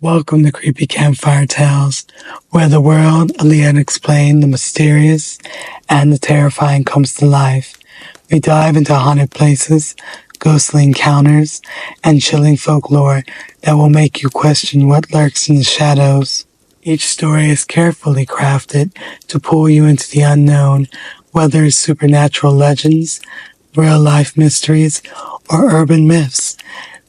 Welcome to Creepy Campfire Tales, where the world of the unexplained, the mysterious, and the terrifying comes to life. We dive into haunted places, ghostly encounters, and chilling folklore that will make you question what lurks in the shadows. Each story is carefully crafted to pull you into the unknown, whether it's supernatural legends, real-life mysteries, or urban myths.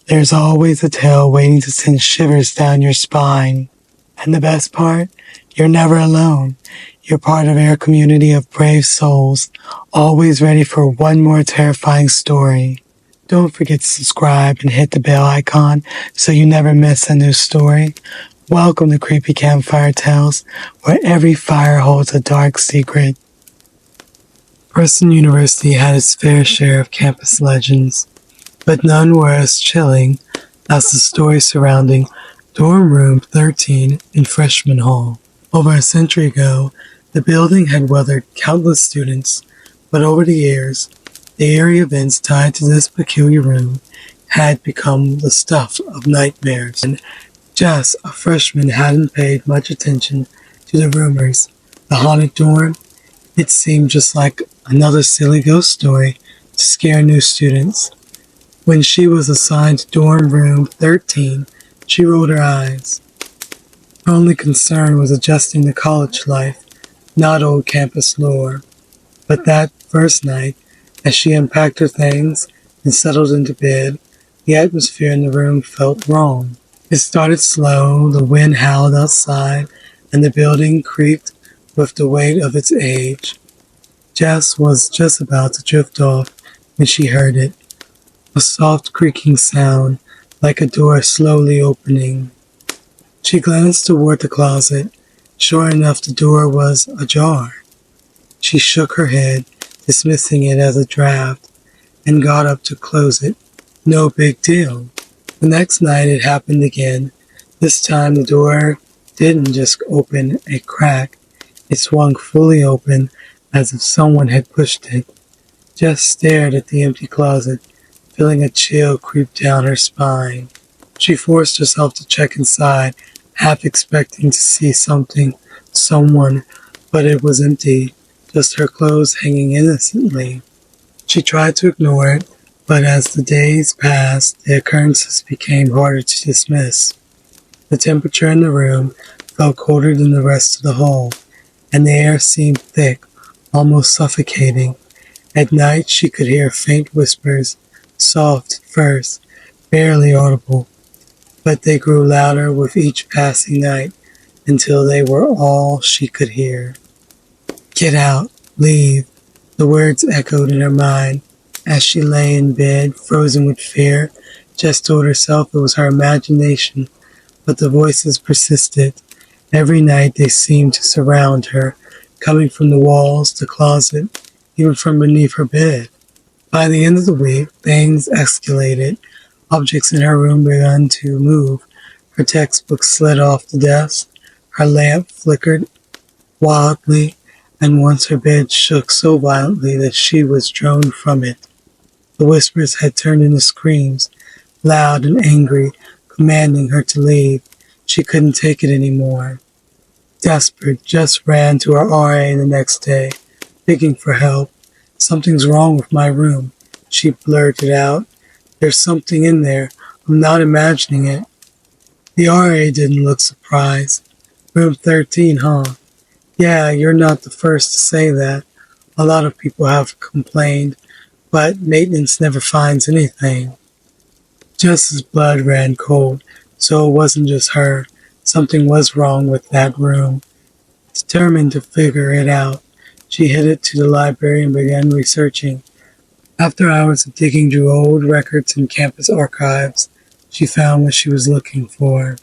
There's always a tale waiting to send shivers down your spine. And the best part? You're never alone. You're part of our community of brave souls, always ready for one more terrifying story. Don't forget to subscribe and hit the bell icon so you never miss a new story. Welcome to Creepy Campfire Tales, where every fire holds a dark secret. Preston University had its fair share of campus legends, but none were as chilling as the story surrounding dorm room 13 in Freshman Hall. Over a century ago, the building had weathered countless students, but over the years, the eerie events tied to this peculiar room had become the stuff of nightmares. And Jess, a freshman, hadn't paid much attention to the rumors. The haunted dorm, it seemed just like another silly ghost story to scare new students. When she was assigned to dorm room 13, she rolled her eyes. Her only concern was adjusting to college life, not old campus lore. But that first night, as she unpacked her things and settled into bed, the atmosphere in the room felt wrong. It started slow, the wind howled outside, and the building creaked with the weight of its age. Jess was just about to drift off when she heard it. A soft creaking sound, like a door slowly opening. She glanced toward the closet. Sure enough, the door was ajar. She shook her head, dismissing it as a draft, and got up to close it. No big deal. The next night it happened again. This time the door didn't just open a crack. It swung fully open, as if someone had pushed it. Jess stared at the empty closet, feeling a chill creep down her spine. She forced herself to check inside, half expecting to see someone, but it was empty, just her clothes hanging innocently. She tried to ignore it, but as the days passed, the occurrences became harder to dismiss. The temperature in the room felt colder than the rest of the hall, and the air seemed thick, almost suffocating. At night she could hear faint whispers, soft at first, barely audible, but they grew louder with each passing night until they were all she could hear. Get out, leave, the words echoed in her mind. As she lay in bed, frozen with fear, Jess told herself it was her imagination, but the voices persisted. Every night they seemed to surround her, coming from the walls, the closet, even from beneath her bed. By the end of the week, things escalated. Objects in her room began to move. Her textbook slid off the desk, her lamp flickered wildly, and once her bed shook so violently that she was thrown from it. The whispers had turned into screams, loud and angry, commanding her to leave. She couldn't take it anymore. Desperate, Jess ran to her RA the next day, begging for help. Something's wrong with my room, she blurted out. There's something in there. I'm not imagining it. The RA didn't look surprised. Room 13, huh? Yeah, you're not the first to say that. A lot of people have complained, but maintenance never finds anything. Jess's blood ran cold, so it wasn't just her. Something was wrong with that room. Determined to figure it out, she headed to the library and began researching. After hours of digging through old records and campus archives, she found what she was looking for.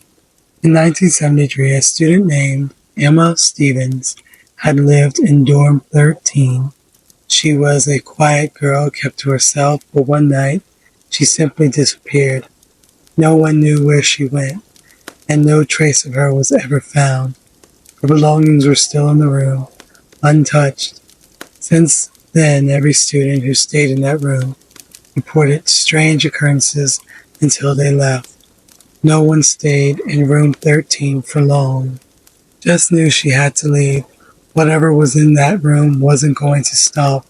In 1973, a student named Emma Stevens had lived in dorm 13. She was a quiet girl, kept to herself, but one night, she simply disappeared. No one knew where she went, and no trace of her was ever found. Her belongings were still in the room, untouched. Since then, every student who stayed in that room reported strange occurrences until they left. No one stayed in room 13 for long. Jess knew she had to leave. Whatever was in that room wasn't going to stop.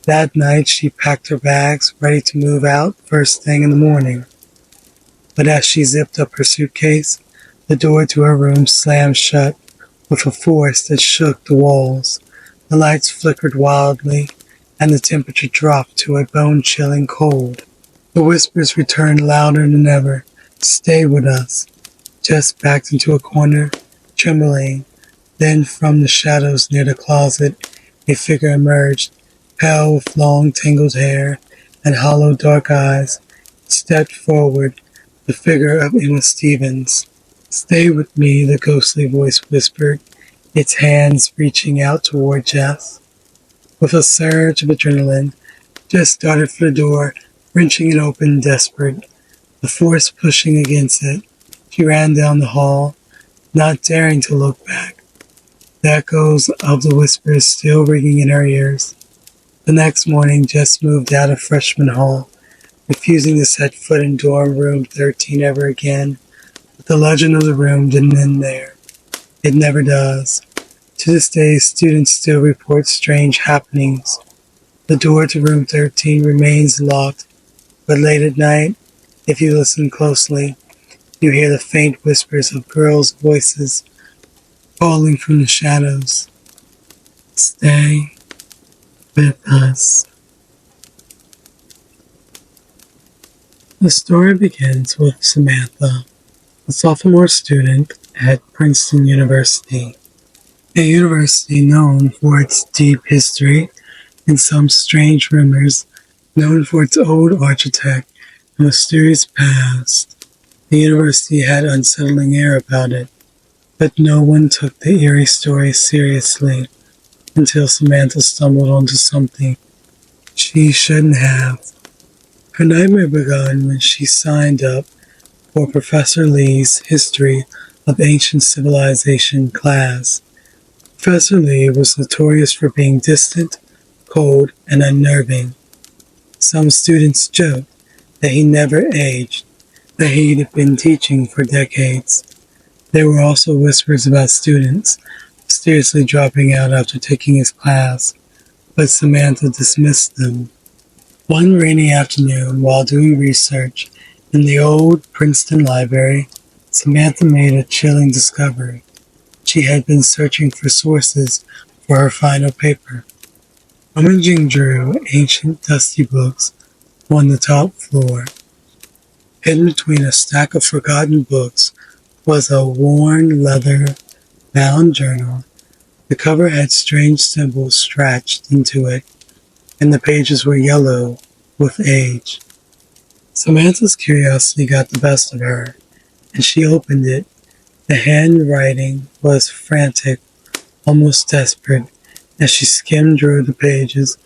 That night she packed her bags, ready to move out first thing in the morning. But as she zipped up her suitcase, the door to her room slammed shut with a force that shook the walls. The lights flickered wildly, and the temperature dropped to a bone-chilling cold. The whispers returned louder than ever. "Stay with us." Jess backed into a corner, trembling. Then from the shadows near the closet, a figure emerged, pale with long tangled hair and hollow dark eyes. It stepped forward, the figure of Emma Stevens. "Stay with me," the ghostly voice whispered, its hands reaching out toward Jess. With a surge of adrenaline, Jess darted for the door, wrenching it open, desperate, the force pushing against it. She ran down the hall, not daring to look back, the echoes of the whispers still ringing in her ears. The next morning, Jess moved out of freshman hall, refusing to set foot in dorm room 13 ever again. But the legend of the room didn't end there. It never does. To this day, students still report strange happenings. The door to room 13 remains locked, but late at night, if you listen closely, you hear the faint whispers of girls' voices calling from the shadows. Stay with us. The story begins with Samantha, a sophomore student at Princeton University, a university known for its deep history and some strange rumors, known for its old architect and mysterious past. The university had unsettling air about it, but no one took the eerie story seriously until Samantha stumbled onto something she shouldn't have. Her nightmare began when she signed up for Professor Lee's History of Ancient Civilization class. Professor Lee was notorious for being distant, cold, and unnerving. Some students joked that he never aged, that he'd been teaching for decades. There were also whispers about students mysteriously dropping out after taking his class, but Samantha dismissed them. One rainy afternoon, while doing research in the old Princeton library, Samantha made a chilling discovery. She had been searching for sources for her final paper. Rummaging through ancient dusty books on the top floor, hidden between a stack of forgotten books, was a worn leather-bound journal. The cover had strange symbols scratched into it, and the pages were yellow with age. Samantha's curiosity got the best of her, and she opened it. The handwriting was frantic, almost desperate, as she skimmed through the pages.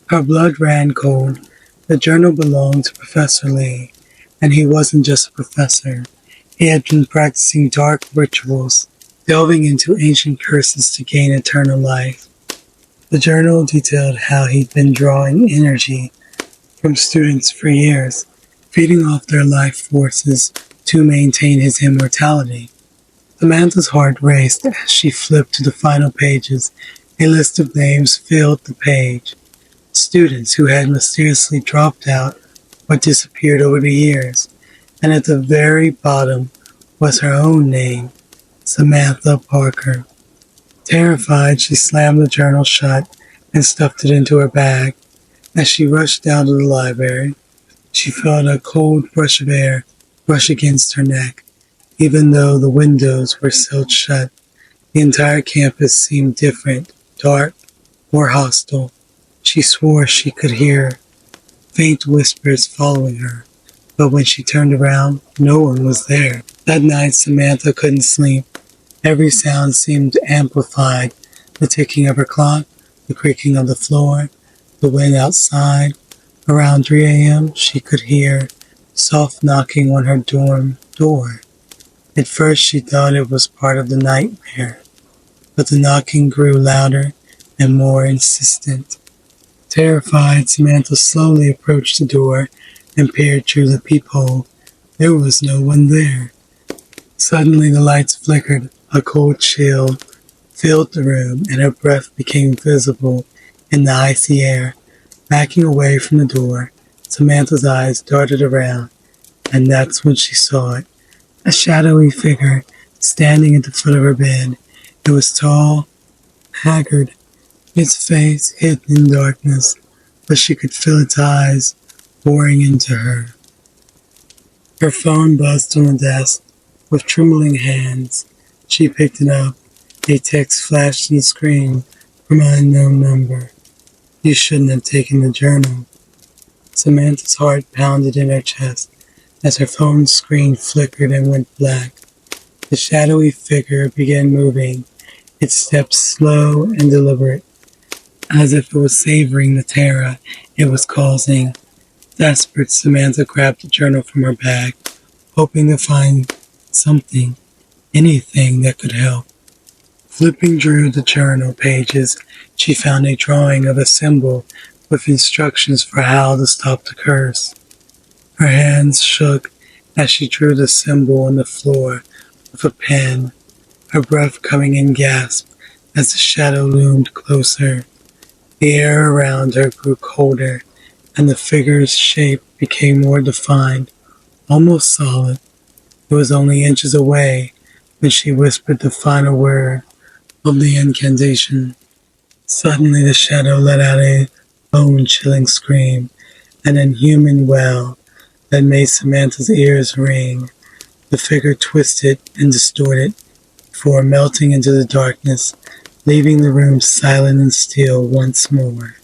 Her blood ran cold. The journal belonged to Professor Lee, and he wasn't just a professor. He had been practicing dark rituals, delving into ancient curses to gain eternal life. The journal detailed how he'd been drawing energy from students for years, feeding off their life forces to maintain his immortality. Samantha's heart raced as she flipped to the final pages. A list of names filled the page. Students who had mysteriously dropped out or disappeared over the years. And at the very bottom was her own name, Samantha Parker. Terrified, she slammed the journal shut and stuffed it into her bag. As she rushed down to the library, she felt a cold rush of air brush against her neck. Even though the windows were sealed shut, the entire campus seemed different, dark, or hostile. She swore she could hear faint whispers following her, but when she turned around, no one was there. That night, Samantha couldn't sleep. Every sound seemed amplified. The ticking of her clock, the creaking of the floor, the wind outside. Around 3 a.m., she could hear soft knocking on her dorm door. At first, she thought it was part of the nightmare, but the knocking grew louder and more insistent. Terrified, Samantha slowly approached the door and peered through the peephole. There was no one there. Suddenly the lights flickered, a cold chill filled the room, and her breath became visible in the icy air. Backing away from the door, Samantha's eyes darted around, and that's when she saw it. A shadowy figure standing at the foot of her bed. It was tall, haggard, its face hidden in darkness, but she could feel its eyes boring into her. Her phone buzzed on the desk. With trembling hands, she picked it up. A text flashed on the screen from an unknown number. You shouldn't have taken the journal. Samantha's heart pounded in her chest as her phone's screen flickered and went black. The shadowy figure began moving, its steps slow and deliberate, as if it was savoring the terror it was causing. Desperate, Samantha grabbed the journal from her bag, hoping to find something, anything that could help. Flipping through the journal pages, she found a drawing of a symbol with instructions for how to stop the curse. Her hands shook as she drew the symbol on the floor with a pen, her breath coming in gasps as the shadow loomed closer. The air around her grew colder, and the figure's shape became more defined, almost solid. It was only inches away when she whispered the final word of the incantation. Suddenly the shadow let out a bone-chilling scream, an inhuman wail that made Samantha's ears ring. The figure twisted and distorted before melting into the darkness, leaving the room silent and still once more.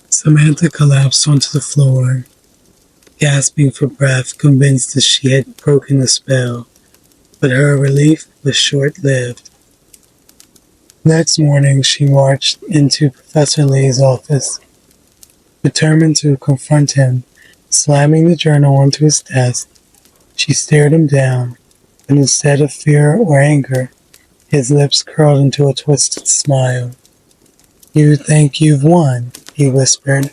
Samantha collapsed onto the floor, gasping for breath, convinced that she had broken the spell, but her relief was short-lived. Next morning, she marched into Professor Lee's office, determined to confront him. Slamming the journal onto his desk, she stared him down, but instead of fear or anger, his lips curled into a twisted smile. You think you've won, he whispered,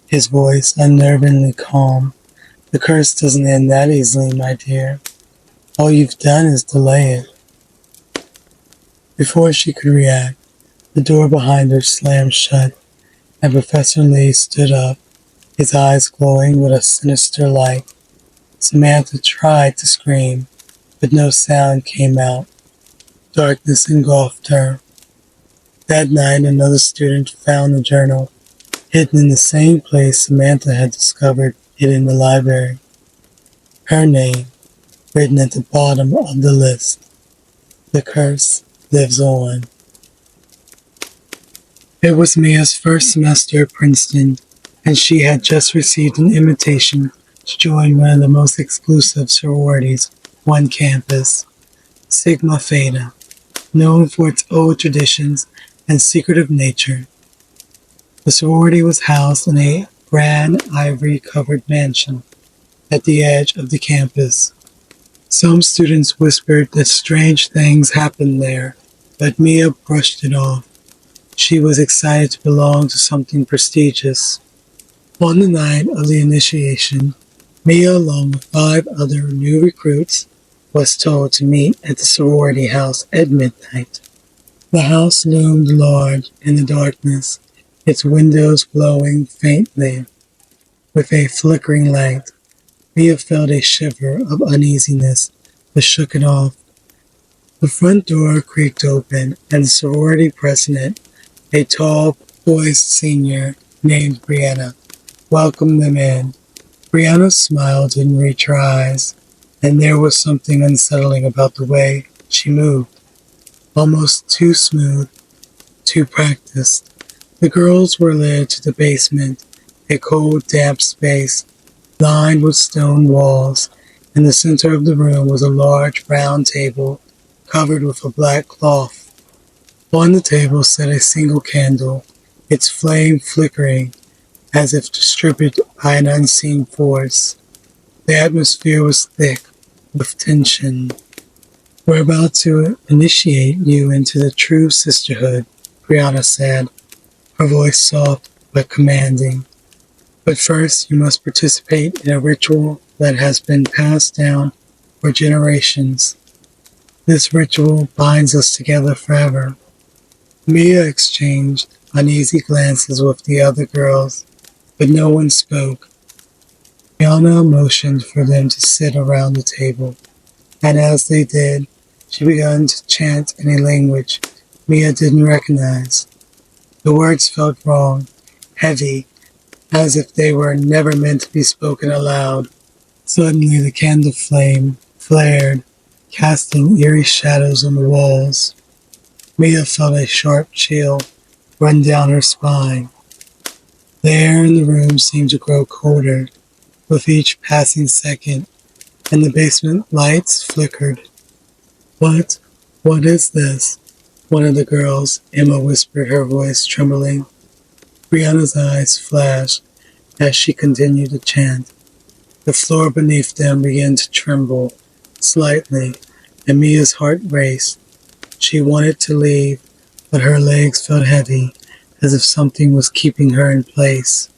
his voice unnervingly calm. The curse doesn't end that easily, my dear. All you've done is delay it. Before she could react, the door behind her slammed shut, and Professor Lee stood up, his eyes glowing with a sinister light. Samantha tried to scream, but no sound came out. Darkness engulfed her. That night, another student found the journal, hidden in the same place Samantha had discovered it in the library. Her name, written at the bottom of the list. The curse lives on. It was Mia's first semester at Princeton, and she had just received an invitation to join one of the most exclusive sororities on campus, Sigma Theta, known for its old traditions and secretive nature. The sorority was housed in a grand ivory-covered mansion at the edge of the campus. Some students whispered that strange things happened there, but Mia brushed it off. She was excited to belong to something prestigious. On the night of the initiation, Mia, along with 5 other new recruits, was told to meet at the sorority house at midnight. The house loomed large in the darkness, its windows glowing faintly with a flickering light. Mia felt a shiver of uneasiness, but shook it off. The front door creaked open, and the sorority president, a tall, poised senior named Brianna, welcomed them in. Brianna's smile didn't reach her eyes, and there was something unsettling about the way she moved. Almost too smooth, too practiced. The girls were led to the basement, a cold, damp space lined with stone walls. In the center of the room was a large round table covered with a black cloth. On the table sat a single candle, its flame flickering as if distributed by an unseen force. The atmosphere was thick with tension. We're about to initiate you into the true sisterhood, Brianna said, her voice soft but commanding. But first, you must participate in a ritual that has been passed down for generations. This ritual binds us together forever. Mia exchanged uneasy glances with the other girls, but no one spoke. Brianna motioned for them to sit around the table, and as they did, she began to chant in a language Mia didn't recognize. The words felt wrong, heavy, as if they were never meant to be spoken aloud. Suddenly the candle flame flared, casting eerie shadows on the walls. Mia felt a sharp chill run down her spine. The air in the room seemed to grow colder with each passing second, and the basement lights flickered. What? What is this? One of the girls, Emma, whispered, her voice trembling. Brianna's eyes flashed as she continued to chant. The floor beneath them began to tremble slightly, and Mia's heart raced. She wanted to leave, but her legs felt heavy, as if something was keeping her in place.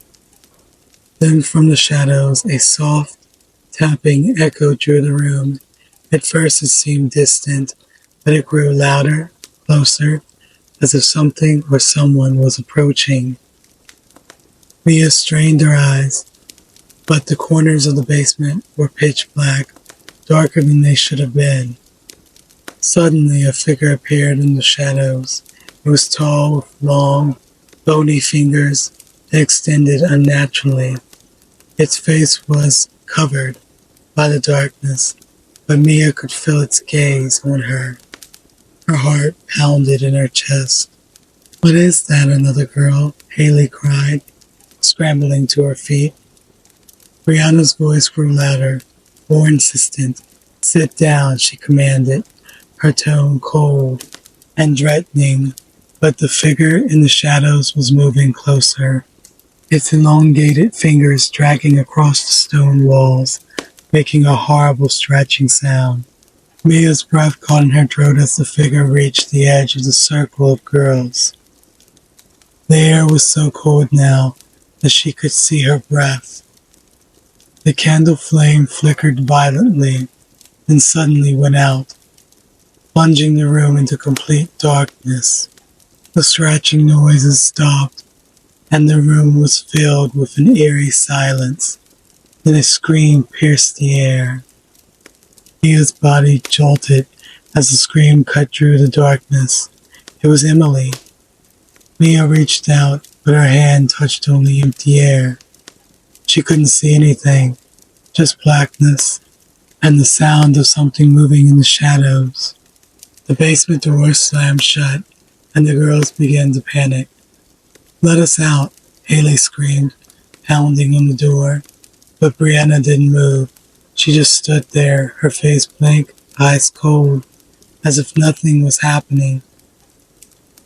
Then from the shadows, a soft tapping echoed through the room. At first it seemed distant, but it grew louder, closer, as if something or someone was approaching. Mia strained her eyes, but the corners of the basement were pitch black, darker than they should have been. Suddenly a figure appeared in the shadows. It was tall, with long, bony fingers that extended unnaturally. Its face was covered by the darkness, but Mia could feel its gaze on her. Her heart pounded in her chest. "What is that, another girl?" Haley cried, scrambling to her feet. Brianna's voice grew louder, more insistent. "Sit down," she commanded, her tone cold and threatening, but the figure in the shadows was moving closer, its elongated fingers dragging across the stone walls, making a horrible scratching sound. Mia's breath caught in her throat as the figure reached the edge of the circle of girls. The air was so cold now that she could see her breath. The candle flame flickered violently, then suddenly went out, plunging the room into complete darkness. The scratching noises stopped, and the room was filled with an eerie silence. Then a scream pierced the air. Mia's body jolted as the scream cut through the darkness. It was Emily. Mia reached out, but her hand touched only empty air. She couldn't see anything, just blackness, and the sound of something moving in the shadows. The basement door slammed shut, and the girls began to panic. "Let us out," Haley screamed, pounding on the door. But Brianna didn't move. She just stood there, her face blank, eyes cold, as if nothing was happening.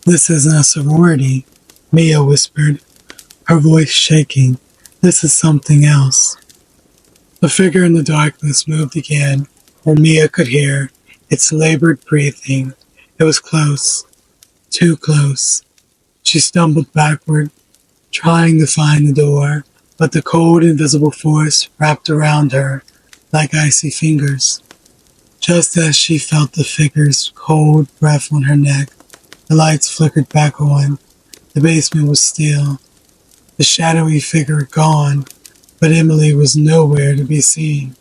"This isn't a sorority," Mia whispered, her voice shaking. "This is something else." The figure in the darkness moved again, and Mia could hear its labored breathing. It was close, too close. She stumbled backward, trying to find the door, but the cold, invisible force wrapped around her like icy fingers. Just as she felt the figure's cold breath on her neck, the lights flickered back on. The basement was still, the shadowy figure gone, but Emily was nowhere to be seen.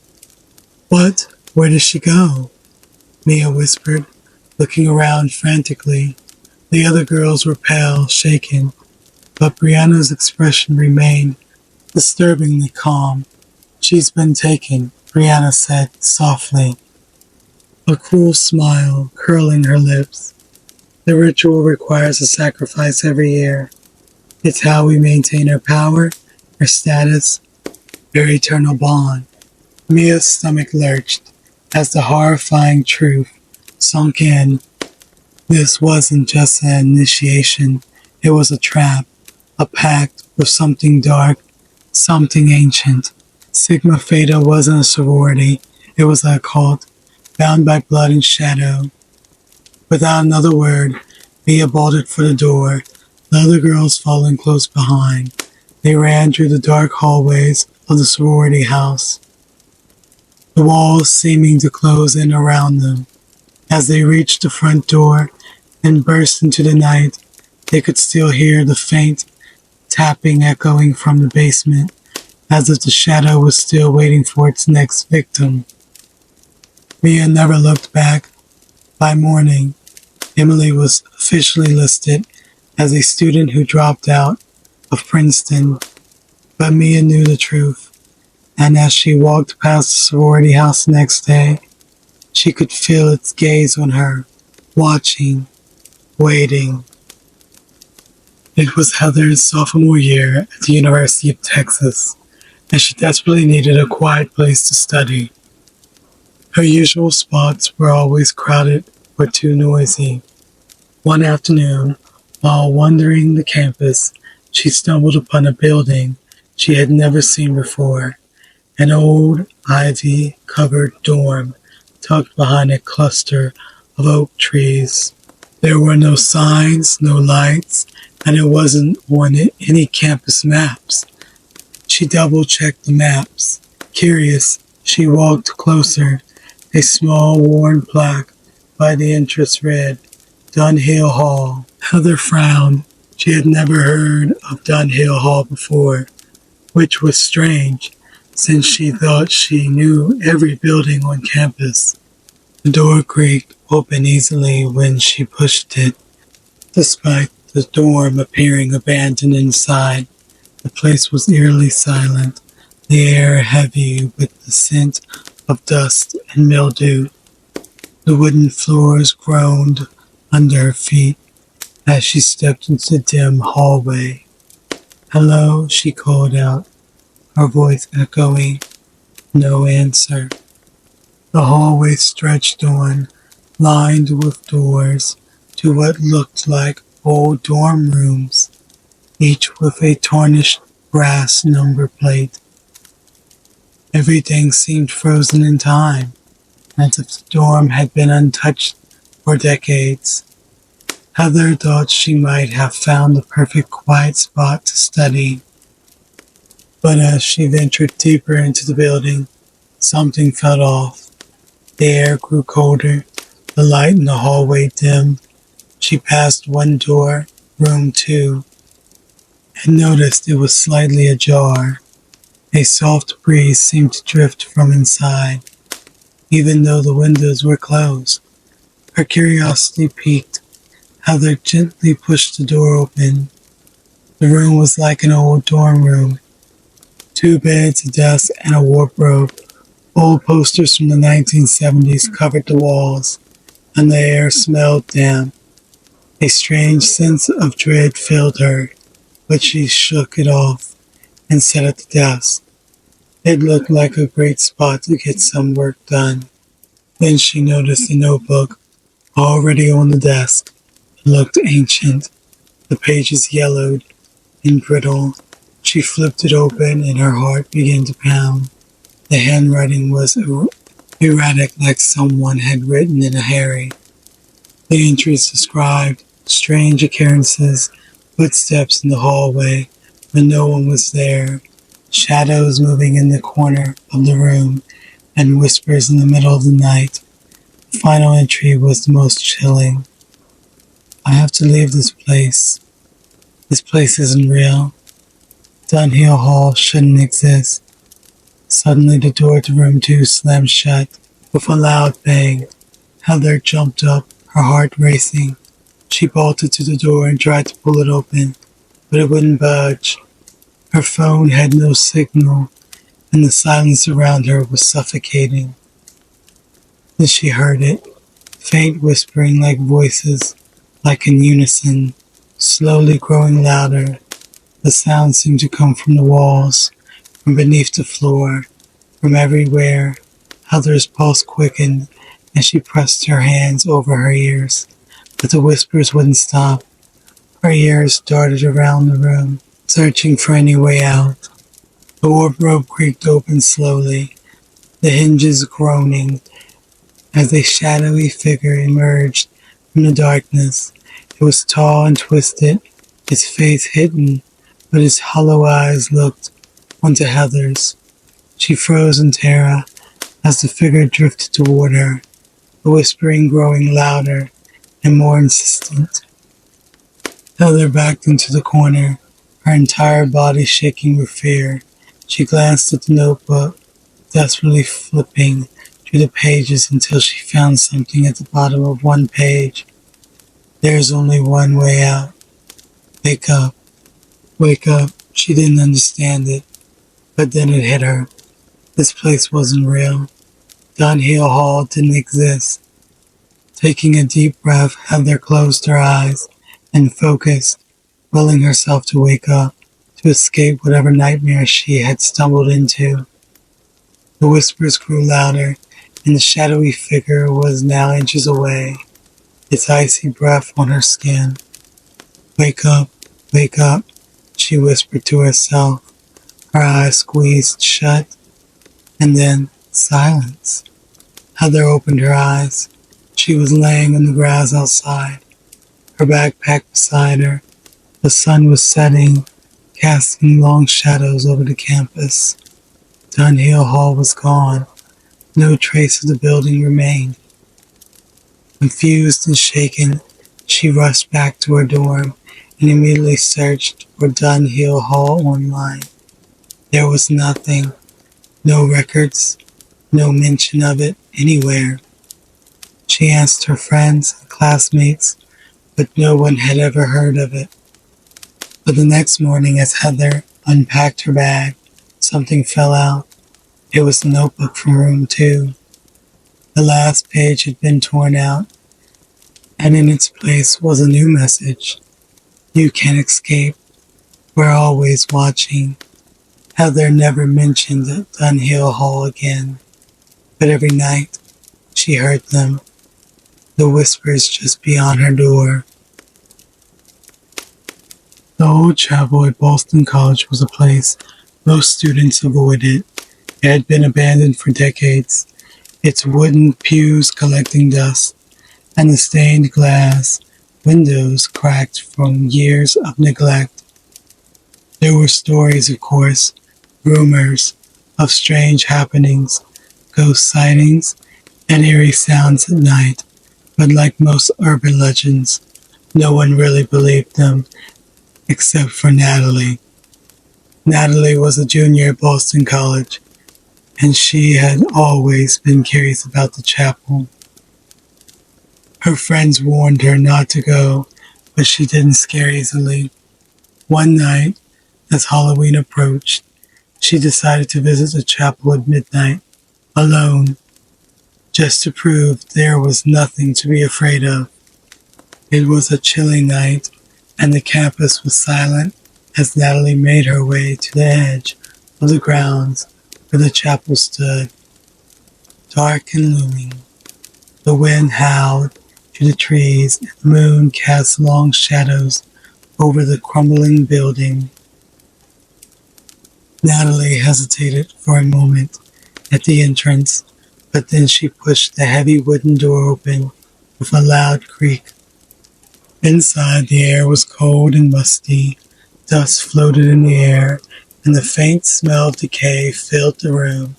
"What? Where did she go?" Mia whispered, looking around frantically. The other girls were pale, shaken, but Brianna's expression remained disturbingly calm. "She's been taken," Brianna said softly, a cruel smile curling her lips. "The ritual requires a sacrifice every year. It's how we maintain our power, our status, our eternal bond." Mia's stomach lurched as the horrifying truth sunk in. This wasn't just an initiation, it was a trap, a pact with something dark, something ancient. Sigma Theta wasn't a sorority, it was a cult, bound by blood and shadow. Without another word, Mia bolted for the door, the other girls following close behind. They ran through the dark hallways of the sorority house. the walls seeming to close in around them. As they reached the front door and burst into the night, they could still hear the faint tapping echoing from the basement, as if the shadow was still waiting for its next victim. Mia never looked back. By morning, Emily was officially listed as a student who dropped out of Princeton, but Mia knew the truth, and as she walked past the sorority house next day, she could feel its gaze on her, watching, waiting. It was Heather's sophomore year at the University of Texas, and she desperately needed a quiet place to study. Her usual spots were always crowded or too noisy. One afternoon, while wandering the campus, she stumbled upon a building she had never seen before, an old ivy-covered dorm tucked behind a cluster of oak trees. There were no signs, no lights, and it wasn't on any campus maps. She double-checked the maps. Curious, she walked closer. A small worn plaque by the entrance read, Dunhill Hall. Heather frowned. She had never heard of Dunhill Hall before, which was strange, since she thought she knew every building on campus. The door creaked open easily when she pushed it. Despite the dorm appearing abandoned inside, the place was eerily silent, the air heavy with the scent of dust and mildew. The wooden floors groaned under her feet as she stepped into the dim hallway. "Hello," she called out, her voice echoing. No answer. The hallway stretched on, lined with doors, to what looked like old dorm rooms, each with a tarnished brass number plate. Everything seemed frozen in time, as if the dorm had been untouched for decades. Heather thought she might have found the perfect quiet spot to study. But as she ventured deeper into the building, something felt off. The air grew colder, the light in the hallway dimmed. She passed one door, room 2, and noticed it was slightly ajar. A soft breeze seemed to drift from inside, even though the windows were closed. Her curiosity piqued. Heather gently pushed the door open. The room was like an old dorm room. 2 beds, a desk, and a wardrobe. Old posters from the 1970s covered the walls, and the air smelled damp. A strange sense of dread filled her, but she shook it off and sat at the desk. It looked like a great spot to get some work done. Then she noticed a notebook already on the desk. It looked ancient, the pages yellowed and brittle. She flipped it open and her heart began to pound. The handwriting was erratic, like someone had written in a hurry. The entries described strange occurrences, footsteps in the hallway when no one was there, shadows moving in the corner of the room, and whispers in the middle of the night. The final entry was the most chilling. "I have to leave this place. This place isn't real. Dunhill Hall shouldn't exist." Suddenly the door to room 2 slammed shut with a loud bang. Heather jumped up, her heart racing. She bolted to the door and tried to pull it open, but it wouldn't budge. Her phone had no signal, and the silence around her was suffocating. Then she heard it, faint whispering like voices, like in unison, slowly growing louder. The sound seemed to come from the walls, from beneath the floor, from everywhere. Heather's pulse quickened, and she pressed her hands over her ears, but the whispers wouldn't stop. Her ears darted around the room, searching for any way out. The wardrobe creaked open slowly, the hinges groaning, as a shadowy figure emerged from the darkness. It was tall and twisted, its face hidden, but its hollow eyes looked onto Heather's. She froze in terror, As the figure drifted toward her, the whispering growing louder and more insistent. Heather backed into the corner, her entire body shaking with fear. She glanced at the notebook, desperately flipping through the pages until she found something at the bottom of one page. There's only one way out. Wake up. Wake up. She didn't understand it, but then it hit her. This place wasn't real. Dunhill Hall didn't exist. Taking a deep breath, Heather closed her eyes and focused, willing herself to wake up, to escape whatever nightmare she had stumbled into. The whispers grew louder, and the shadowy figure was now inches away, its icy breath on her skin. Wake up, she whispered to herself, her eyes squeezed shut, and then silence. Heather opened her eyes. She was laying on the grass outside, her backpack beside her. The sun was setting, casting long shadows over the campus. Dunhill Hall was gone. No trace of the building remained. Confused and shaken, she rushed back to her dorm and immediately searched for Dunhill Hall online. There was nothing, no records, no mention of it anywhere. She asked her friends and classmates, but no one had ever heard of it. But the next morning, as Heather unpacked her bag, something fell out. It was the notebook from room 2. The last page had been torn out, and in its place was a new message. You can't escape. We're always watching. Heather never mentioned Dunhill Hall again, but every night she heard them, the whispers just beyond her door. The old chapel at Boston College was a place most students avoided. It had been abandoned for decades, its wooden pews collecting dust, and the stained glass windows cracked from years of neglect. There were stories, of course, rumors of strange happenings, ghost sightings, and eerie sounds at night, but like most urban legends, no one really believed them, except for Natalie. Natalie was a junior at Boston College, and she had always been curious about the chapel. Her friends warned her not to go, but she didn't scare easily. One night, as Halloween approached, she decided to visit the chapel at midnight, alone, just to prove there was nothing to be afraid of. It was a chilly night, and the campus was silent as Natalie made her way to the edge of the grounds where the chapel stood, dark and looming. The wind howled through the trees, and the moon cast long shadows over the crumbling building. Natalie hesitated for a moment at the entrance, but then she pushed the heavy wooden door open with a loud creak. Inside, the air was cold and musty. Dust floated in the air, and the faint smell of decay filled the room.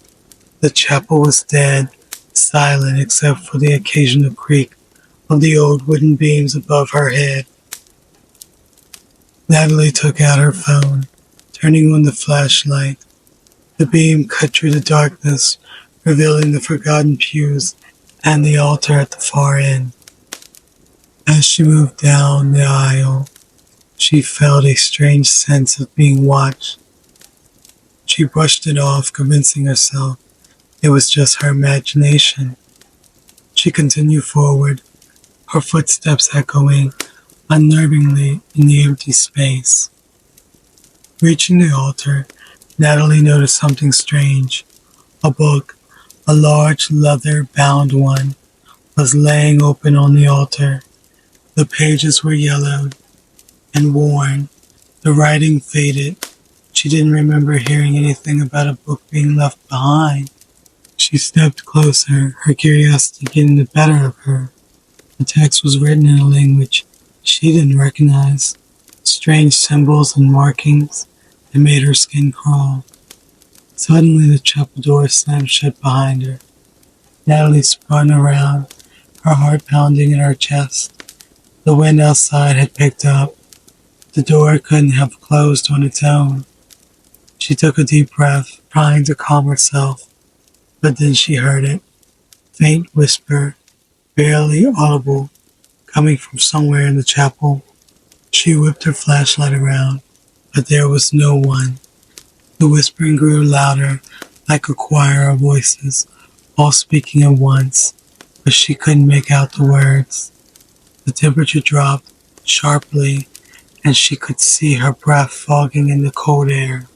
The chapel was dead, silent except for the occasional creak of the old wooden beams above her head. Natalie took out her phone, turning on the flashlight. The beam cut through the darkness, revealing the forgotten pews and the altar at the far end. As she moved down the aisle, she felt a strange sense of being watched. She brushed it off, convincing herself it was just her imagination. She continued forward, her footsteps echoing unnervingly in the empty space. Reaching the altar, Natalie noticed something strange. A book, a large leather-bound one, was laying open on the altar. The pages were yellowed and worn, the writing faded. She didn't remember hearing anything about a book being left behind. She stepped closer, her curiosity getting the better of her. The text was written in a language she didn't recognize, strange symbols and markings that made her skin crawl. Suddenly the chapel door slammed shut behind her. Natalie spun around, her heart pounding in her chest. The wind outside had picked up. The door couldn't have closed on its own. She took a deep breath, trying to calm herself, but then she heard it. Faint whisper, barely audible, coming from somewhere in the chapel. She whipped her flashlight around, but there was no one. The whispering grew louder, like a choir of voices, all speaking at once, but she couldn't make out the words. The temperature dropped sharply, and she could see her breath fogging in the cold air.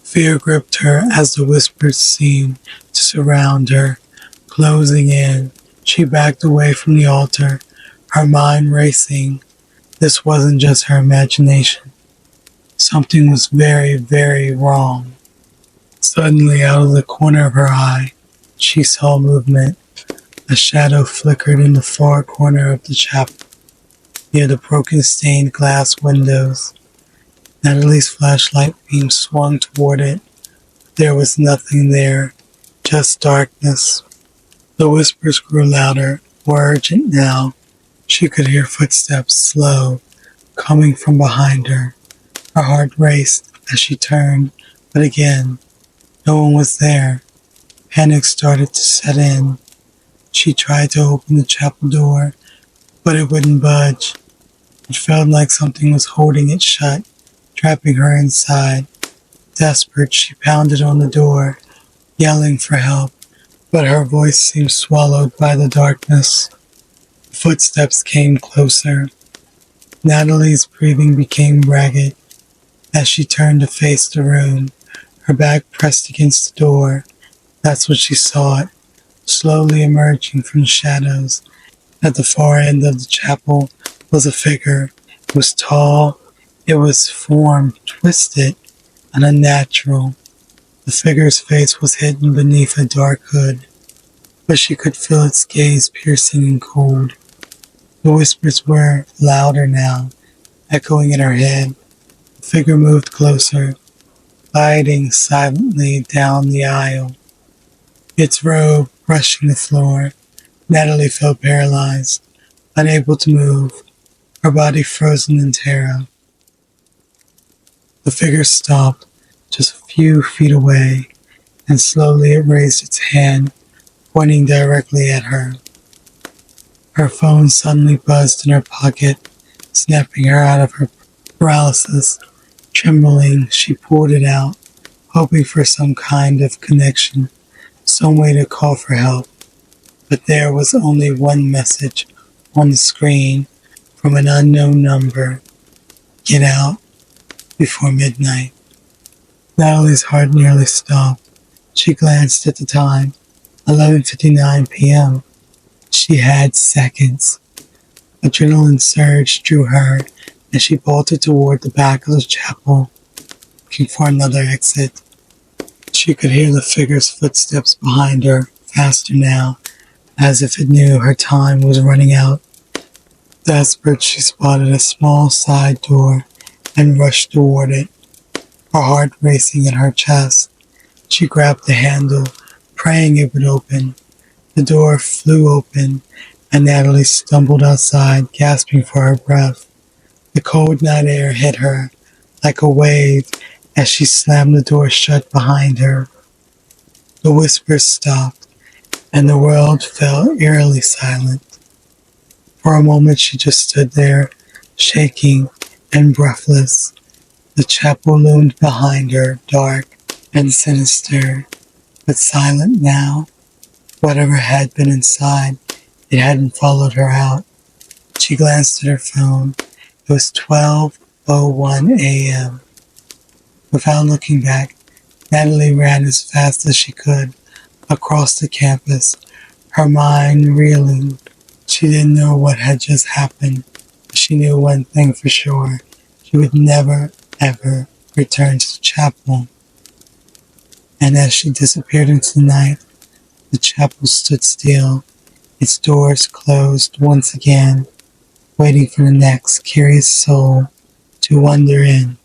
Fear gripped her as the whispers seemed to surround her, closing in. She backed away from the altar, her mind racing. This wasn't just her imagination. Something was very, very wrong. Suddenly, out of the corner of her eye, she saw movement. A shadow flickered in the far corner of the chapel, near the broken stained glass windows. Natalie's flashlight beam swung toward it. There was nothing there, just darkness. The whispers grew louder, more urgent now. She could hear footsteps, slow, coming from behind her. Her heart raced as she turned, but again, no one was there. Panic started to set in. She tried to open the chapel door, but it wouldn't budge. It felt like something was holding it shut, trapping her inside. Desperate, she pounded on the door, yelling for help, but her voice seemed swallowed by the darkness. The footsteps came closer. Natalie's breathing became ragged as she turned to face the room, her back pressed against the door. That's what she saw it, slowly emerging from the shadows. At the far end of the chapel was a figure. It was tall, it was formed, twisted, and unnatural. The figure's face was hidden beneath a dark hood, but she could feel its gaze piercing and cold. The whispers were louder now, echoing in her head. The figure moved closer, gliding silently down the aisle, its robe brushing the floor. Natalie felt paralyzed, unable to move, her body frozen in terror. The figure stopped just a few feet away, and slowly it raised its hand, pointing directly at her. Her phone suddenly buzzed in her pocket, snapping her out of her paralysis. Trembling, she pulled it out, hoping for some kind of connection, some way to call for help. But there was only one message on the screen from an unknown number. Get out before midnight. Natalie's heart nearly stopped. She glanced at the time, 11:59 p.m. She had seconds. Adrenaline surge drew her, and she bolted toward the back of the chapel, looking for another exit. She could hear the figure's footsteps behind her, faster now, as if it knew her time was running out. Desperate, she spotted a small side door and rushed toward it, her heart racing in her chest. She grabbed the handle, praying it would open. The door flew open, and Natalie stumbled outside, gasping for her breath. The cold night air hit her like a wave as she slammed the door shut behind her. The whispers stopped, and the world fell eerily silent. For a moment she just stood there, shaking and breathless. The chapel loomed behind her, dark and sinister, but silent now. Whatever had been inside, it hadn't followed her out. She glanced at her phone. It was 12:01 a.m. Without looking back, Natalie ran as fast as she could across the campus, her mind reeling. She didn't know what had just happened, but she knew one thing for sure. She would never, ever return to the chapel. And as she disappeared into the night, the chapel stood still, its doors closed once again, waiting for the next curious soul to wander in.